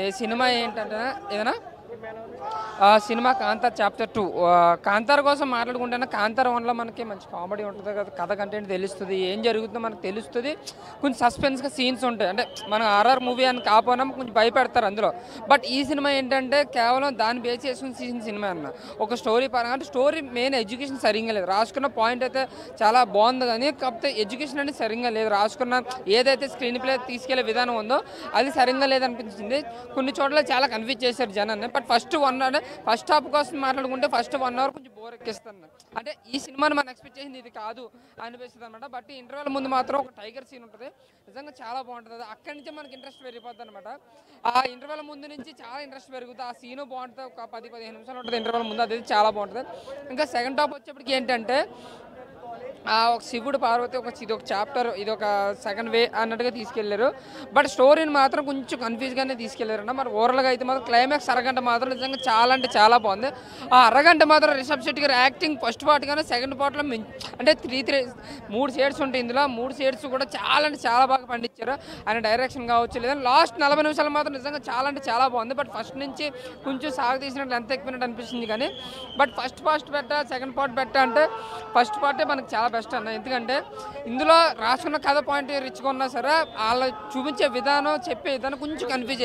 ఏ cinema ఏంటంటే ఏదైనా cinema Kantara chapter 2 Kantara కోసం మాట్లాడుకుంటే కాంతార్ 1లో మనకి మంచి కామెడీ ఉంటుంది కదా, కథ కంటెంట్ తెలుస్తుంది, ఏం జరుగుతుందో మనకు తెలుస్తుంది. కొంచెం సస్పెన్స్గా సీన్స్ ఉంటాయి. అంటే మన హారర్ మూవీ అని కాకపోయినా కొంచెం భయపెడతారు అందులో. బట్ ఈ సినిమా ఏంటంటే కేవలం దాన్ని బేస్ చేసుకుని తీసిన సినిమా అన్న. ఒక స్టోరీ పరంగా అంటే స్టోరీ మెయిన్ ఎడ్యుకేషన్ సరిగ్గా లేదు. రాసుకున్న పాయింట్ అయితే చాలా బాగుంది, కానీ కాకపోతే ఎడ్యుకేషన్ అనేది సరిగ్గా లేదు. రాసుకున్న ఏదైతే స్క్రీన్ ప్లే తీసుకెళ్లే విధానం ఉందో అది సరిగ్గా లేదనిపించింది. కొన్ని చోట్ల చాలా కన్ఫ్యూజ్ చేశారు జనాన్ని. బట్ ఫస్ట్ హాఫ్ కోసం మాట్లాడుకుంటే ఫస్ట్ 1 అవర్ కొంచెం బోర్ ఎక్కిస్తాను. అంటే ఈ సినిమాని మనం ఎక్స్పెక్ట్ చేసింది ఇది కాదు అనిపిస్తుంది అనమాట. బట్ ఇంటర్వెల్ ముందు మాత్రం ఒక టైగర్ సీన్ ఉంటుంది, నిజంగా చాలా బాగుంటుంది. అక్కడి నుంచి మనకి ఇంట్రెస్ట్ పెరిగిపోద్ది అనమాట. ఆ ఇంటర్వెల్ ముందు నుంచి చాలా ఇంట్రెస్ట్ పెరుగుతుంది. ఆ సీను బాగుంటుంది, ఒక 10-15 నిమిషాలు ఉంటుంది ఇంటర్వెల్ ముందు, అది చాలా బాగుంటుంది. ఇంకా సెకండ్ హాఫ్ వచ్చేప్పటికి ఏంటంటే ఒక శివుడు పార్వతి ఇది ఒక చాప్టర్, ఇది ఒక సెకండ్ వే అన్నట్టుగా తీసుకెళ్లారు. బట్ స్టోరీని మాత్రం కొంచెం కన్ఫ్యూజ్గానే తీసుకెళ్లారన్న. మరి ఓవరాల్గా అయితే మాత్రం క్లైమాక్స్ అరగంట మాత్రం నిజంగా చాలా అంటే చాలా బాగుంది. ఆ అరగంట మాత్రం రిషబ్ శెట్టి గారి యాక్టింగ్ ఫస్ట్ పార్ట్ కానీ సెకండ్ పార్ట్లో అంటే 3 షేడ్స్ ఉంటాయి ఇందులో. 3 షేడ్స్ కూడా చాలా అంటే చాలా బాగా పండించారు. ఆయన డైరెక్షన్ కావచ్చు, లేదంటే లాస్ట్ 40 నిమిషాలు మాత్రం నిజంగా చాలా అంటే చాలా బాగుంది. బట్ ఫస్ట్ నుంచి కొంచెం సాగు తీసినట్లు ఎంత ఎక్కువైనట్టు అనిపిస్తుంది. కానీ బట్ ఫస్ట్ బెట్ట సెకండ్ పార్ట్ బెట్ట అంటే ఫస్ట్ పార్టే మనకు చాలా బెస్ట్ అన్న. ఎందుకంటే ఇందులో రాసుకున్న కథ పాయింట్ రిచ్గా ఉన్నా సరే, వాళ్ళు చూపించే విధానం చెప్పే విధానం కొంచెం కన్ఫ్యూజ్